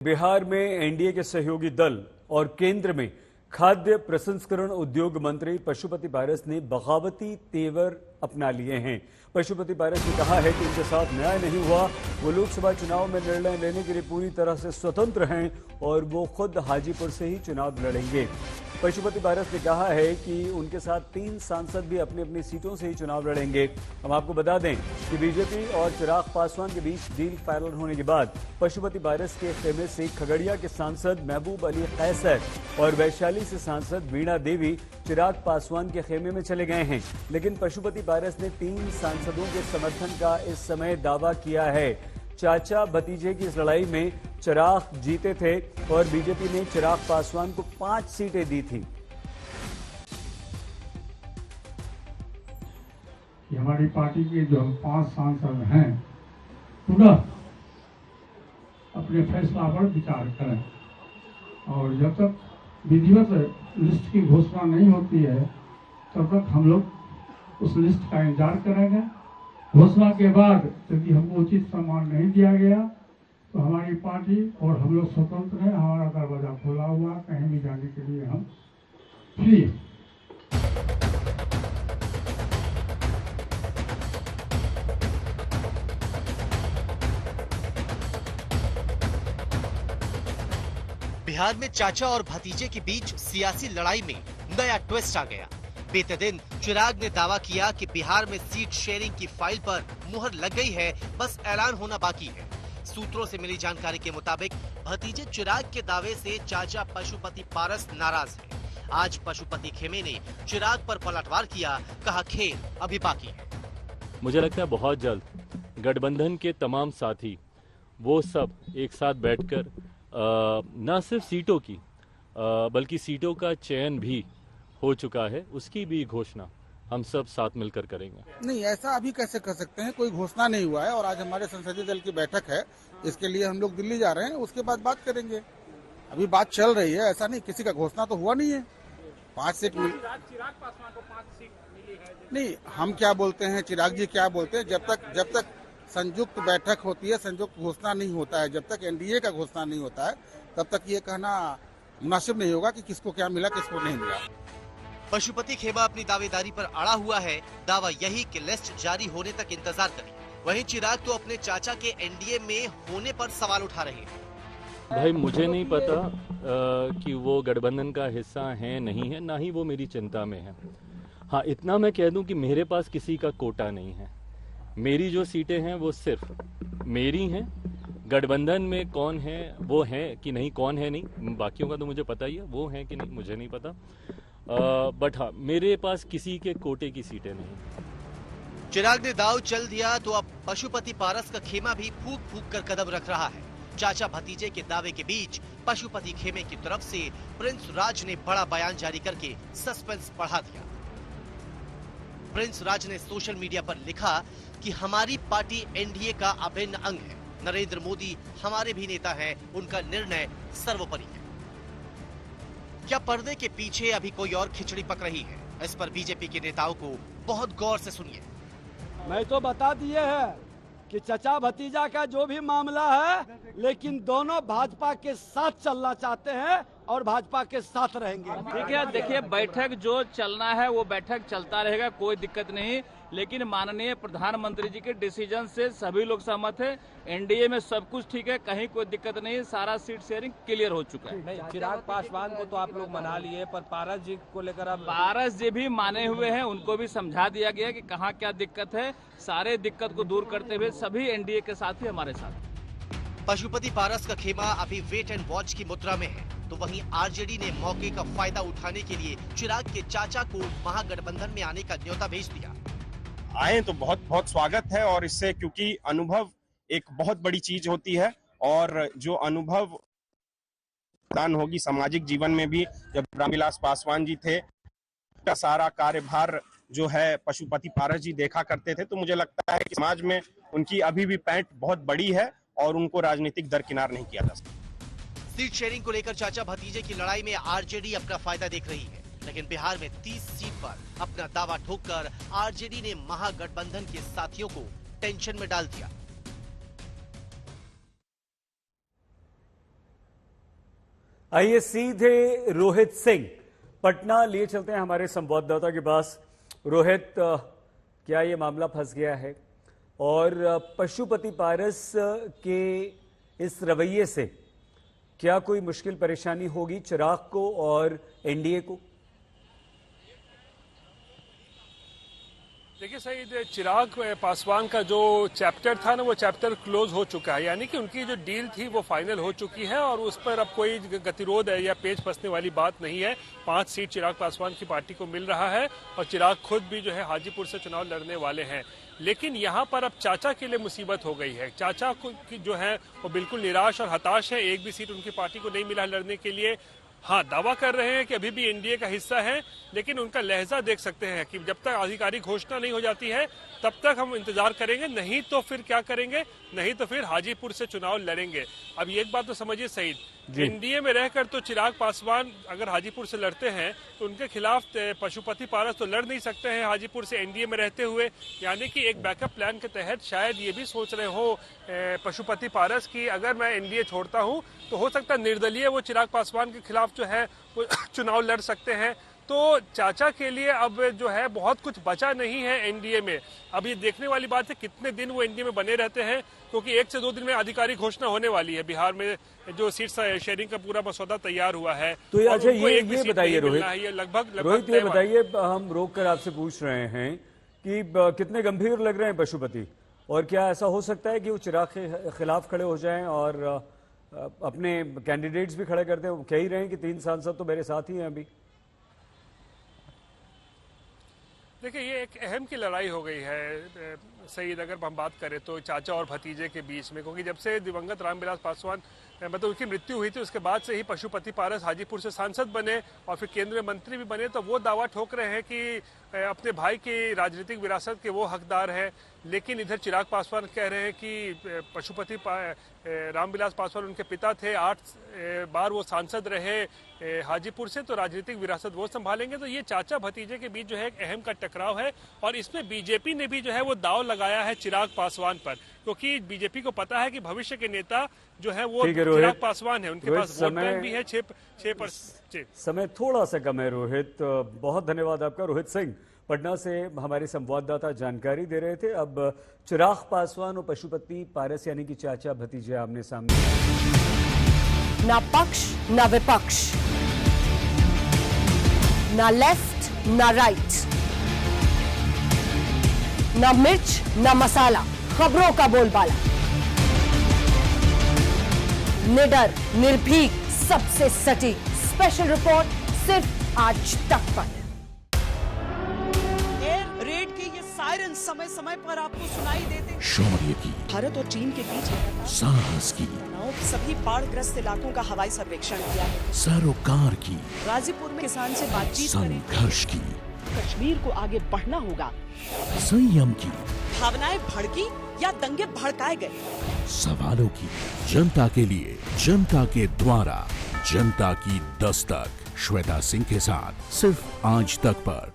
बिहार में एनडीए के सहयोगी दल और केंद्र में खाद्य प्रसंस्करण उद्योग मंत्री पशुपति पारस ने बगावती तेवर अपना लिए हैं। पशुपति पारस ने कहा है कि उनके साथ न्याय नहीं हुआ। वो लोकसभा चुनाव में निर्णय लेने के लिए पूरी तरह से स्वतंत्र हैं और वो खुद हाजीपुर से ही चुनाव लड़ेंगे। पशुपति पारस ने कहा है कि उनके साथ 3 सांसद भी अपनी अपनी सीटों से ही चुनाव लड़ेंगे। हम आपको बता दें कि बीजेपी और चिराग पासवान के बीच डील फाइनल होने के बाद पशुपति पारस के खेमे से खगड़िया के सांसद महबूब अली कैसर और वैशाली से सांसद वीणा देवी चिराग पासवान के खेमे में चले गए हैं। लेकिन पशुपति पारस ने 3 सांसदों के समर्थन का इस समय दावा किया है। चाचा भतीजे की इस लड़ाई में चिराग जीते थे और बीजेपी ने चिराग पासवान को 5 सीटें दी थी। हमारी पार्टी के जो 5 सांसद हैं पुनः अपने फैसला पर विचार करें और जब तक विधिवत लिस्ट की घोषणा नहीं होती है तब तक हम लोग उस लिस्ट का इंतजार करेंगे। घोषणा के बाद यदि हमको उचित सम्मान नहीं दिया गया तो हमारी पार्टी और हम लोग स्वतंत्र हैं। हमारा दरवाजा खोला हुआ, कहीं भी जाने के लिए हम फ्री हैं। बिहार में चाचा और भतीजे के बीच सियासी लड़ाई में नया ट्विस्ट आ गया। बीते दिन चिराग ने दावा किया कि बिहार में सीट शेयरिंग की फाइल पर मुहर लग गई है, बस ऐलान होना बाकी है। सूत्रों से मिली जानकारी के मुताबिक भतीजे चिराग के दावे से चाचा पशुपति पारस नाराज हैं। आज पशुपति खेमे ने चिराग पर पलटवार किया, कहा खेल अभी बाकी है। मुझे लगता है बहुत जल्द गठबंधन के तमाम साथी वो सब एक साथ बैठकर न सिर्फ सीटों की बल्कि सीटों का चयन भी हो चुका है, उसकी भी घोषणा हम सब साथ मिलकर करेंगे। नहीं, ऐसा अभी कैसे कर सकते हैं, कोई घोषणा नहीं हुआ है और आज हमारे संसदीय दल की बैठक है, इसके लिए हम लोग दिल्ली जा रहे हैं, उसके बाद बात करेंगे। अभी बात चल रही है, ऐसा नहीं, किसी का घोषणा तो हुआ नहीं है। 5 सीट मिली, चिराग पासवान को 5 सीट मिली है। नहीं, हम क्या बोलते हैं, चिराग जी क्या बोलते हैं, जब तक संयुक्त बैठक होती है, संयुक्त घोषणा नहीं होता है, जब तक एनडीए का घोषणा नहीं होता है तब तक ये कहना मुनासिब नहीं होगा कि किसको क्या मिला किसको नहीं मिला। पशुपति खेमा अपनी दावेदारी पर अड़ा हुआ है। दावा यही कि लिस्ट जारी होने तक इंतजार करें। वहीं चिराग तो अपने चाचा के एनडीए में होने पर सवाल उठा रहे हैं। भाई मुझे नहीं पता कि वो गठबंधन का हिस्सा है नहीं है, ना ही वो मेरी चिंता में है। हाँ, इतना मैं कह दूं कि मेरे पास किसी का कोटा नहीं है। मेरी जो सीटें हैं वो सिर्फ मेरी हैं। गठबंधन में कौन है वो है कि नहीं, कौन है नहीं, बाकियों का तो मुझे पता ही है, वो है कि नहीं मुझे नहीं पता। बट हाँ, मेरे पास किसी के कोटे की सीटें नहीं। चिराग ने दाव चल दिया तो अब पशुपति पारस का खेमा भी फूक फूक कर कदम रख रहा है। चाचा भतीजे के दावे के बीच पशुपति खेमे की तरफ से प्रिंस राज ने बड़ा बयान जारी करके सस्पेंस बढ़ा दिया। प्रिंस राज ने सोशल मीडिया पर लिखा कि हमारी पार्टी एनडीए का अभिन्न अंग है। नरेंद्र मोदी हमारे भी नेता हैं, उनका निर्णय सर्वोपरि है। क्या पर्दे के पीछे अभी कोई और खिचड़ी पक रही है? इस पर बीजेपी के नेताओं को बहुत गौर से सुनिए। मैं तो बता दिए है कि चचा भतीजा का जो भी मामला है, लेकिन दोनों भाजपा के साथ चलना चाहते हैं और भाजपा के साथ रहेंगे। ठीक है, देखिए बैठक जो चलना है वो बैठक चलता रहेगा, कोई दिक्कत नहीं। लेकिन माननीय प्रधानमंत्री जी के डिसीजन से सभी लोग सहमत हैं। एनडीए में सब कुछ ठीक है, कहीं कोई दिक्कत नहीं, सारा सीट शेयरिंग क्लियर हो चुका है। चिराग पासवान को तो आप लोग मना लिए, पर पारस जी को लेकर आप? पारस जी भी माने हुए हैं, उनको भी समझा दिया गया कि कहाँ क्या दिक्कत है। सारे दिक्कत को दूर करते हुए सभी एनडीए के साथ ही हमारे साथ। पशुपति पारस का खेमा अभी वेट एंड वॉच की मुद्रा में है, तो वहीं आरजेडी ने मौके का फायदा उठाने के लिए चिराग के चाचा को महागठबंधन में आने का न्योता भेज दिया। आए तो बहुत बहुत स्वागत है, और इससे क्योंकि अनुभव एक बहुत बड़ी चीज होती है और जो अनुभव दान होगी सामाजिक जीवन में भी। जब रामविलास पासवान जी थे का सारा कार्यभार जो है पशुपति पारस जी देखा करते थे, तो मुझे लगता है कि समाज में उनकी अभी भी पैंठ बहुत बड़ी है और उनको राजनीतिक दरकिनार नहीं किया जा सकता। सीट शेयरिंग को लेकर चाचा भतीजे की लड़ाई में आरजेडी अपना फायदा देख रही है, लेकिन बिहार में 30 सीट पर अपना दावा ठोककर आरजेडी ने महागठबंधन के साथियों को टेंशन में डाल दिया। आइए सीधे रोहित सिंह पटना लिए चलते हैं हमारे संवाददाता के पास। रोहित, क्या ये मामला फंस गया है और पशुपति पारस के इस रवैये से क्या कोई मुश्किल परेशानी होगी चिराग को और एनडीए को? देखिए सईद, चिराग पासवान का जो चैप्टर था ना, वो चैप्टर क्लोज हो चुका है, यानी कि उनकी जो डील थी वो फाइनल हो चुकी है और उस पर अब कोई गतिरोध है या पेच फंसने वाली बात नहीं है। 5 सीट चिराग पासवान की पार्टी को मिल रहा है और चिराग खुद भी जो है हाजीपुर से चुनाव लड़ने वाले हैं। लेकिन यहाँ पर अब चाचा के लिए मुसीबत हो गई है। चाचा को जो है वो बिल्कुल निराश और हताश है, एक भी सीट उनकी पार्टी को नहीं मिला लड़ने के लिए। हाँ, दावा कर रहे हैं कि अभी भी एनडीए का हिस्सा है, लेकिन उनका लहजा देख सकते हैं कि जब तक आधिकारिक घोषणा नहीं हो जाती है तब तक हम इंतजार करेंगे, नहीं तो फिर क्या करेंगे, नहीं तो फिर हाजीपुर से चुनाव लड़ेंगे। अब एक बात तो समझिए सईद, एनडीए में रहकर तो चिराग पासवान अगर हाजीपुर से लड़ते हैं तो उनके खिलाफ पशुपति पारस तो लड़ नहीं सकते हैं हाजीपुर से एनडीए में रहते हुए। यानी कि एक बैकअप प्लान के तहत शायद ये भी सोच रहे हो पशुपति पारस की अगर मैं एनडीए छोड़ता हूं तो हो सकता है निर्दलीय वो चिराग पासवान के खिलाफ जो है वो चुनाव लड़ सकते हैं। तो चाचा के लिए अब जो है बहुत कुछ बचा नहीं है एनडीए में। अब ये देखने वाली बात है कितने दिन वो एनडीए में बने रहते हैं, क्योंकि 1 से 2 दिन में आधिकारिक घोषणा होने वाली है। बिहार में जो सीट शेयरिंग का पूरा मसौदा तैयार हुआ है। तो अच्छा ये बताइए रोहित, लगभग ये बताइए, हम रोक कर आपसे पूछ रहे हैं कि कितने गंभीर लग रहे हैं पशुपति, और क्या ऐसा हो सकता है कि वो चिराग के खिलाफ खड़े हो जाएं और अपने कैंडिडेट्स भी खड़े करते हैं? वो कह ही रहे हैं कि 3 सांसद तो मेरे साथ ही हैं अभी। देखिए, ये एक अहम की लड़ाई हो गई है सईद, अगर हम बात करें तो चाचा और भतीजे के बीच में, क्योंकि जब से दिवंगत रामविलास पासवान मतलब उनकी मृत्यु हुई थी उसके बाद से ही पशुपति पारस हाजीपुर से सांसद बने और फिर केंद्रीय मंत्री भी बने, तो वो दावा ठोक रहे हैं कि अपने भाई की राजनीतिक विरासत के वो हकदार हैं। लेकिन इधर चिराग पासवान कह रहे हैं कि पशुपति रामविलास पासवान उनके पिता थे, 8 बार वो सांसद रहे हाजीपुर से, तो राजनीतिक विरासत वो संभालेंगे। तो ये चाचा भतीजे के बीच जो है एक अहम का टकराव है और इसमें बीजेपी ने भी जो है वो दाव लगाया है चिराग पासवान पर, क्योंकि बीजेपी को पता है कि भविष्य के नेता जो है वो चिराग पासवान है, उनके पास वोट बैंक भी है 6%। समय थोड़ा सा कम है रोहित, बहुत धन्यवाद आपका। रोहित सिंह पटना से हमारे संवाददाता जानकारी दे रहे थे। अब चिराग पासवान और पशुपति पारस यानी कि चाचा भतीजे आमने सामने, ना पक्ष ना विपक्ष, ना लेफ्ट ना राइट, ना मिर्च ना मसाला, खबरों का बोलबाला, निडर निर्भीक सबसे सटीक स्पेशल रिपोर्ट सिर्फ आज तक पर। रेड के ये सायरन समय समय पर आपको सुनाई देते। शौर्य की, भारत और चीन के बीच साहस की, सभी बाढ़ग्रस्त इलाकों का हवाई सर्वेक्षण किया है। सरोकार की, गाजीपुर में किसान से बातचीत करें। संघर्ष की, कश्मीर को आगे बढ़ना होगा। संयम की, भावनाएं भड़की या दंगे भड़काए गए, सवालों की, जनता के लिए, जनता के द्वारा, जनता की दस्तक। श्वेता सिंह के साथ सिर्फ आज तक पर।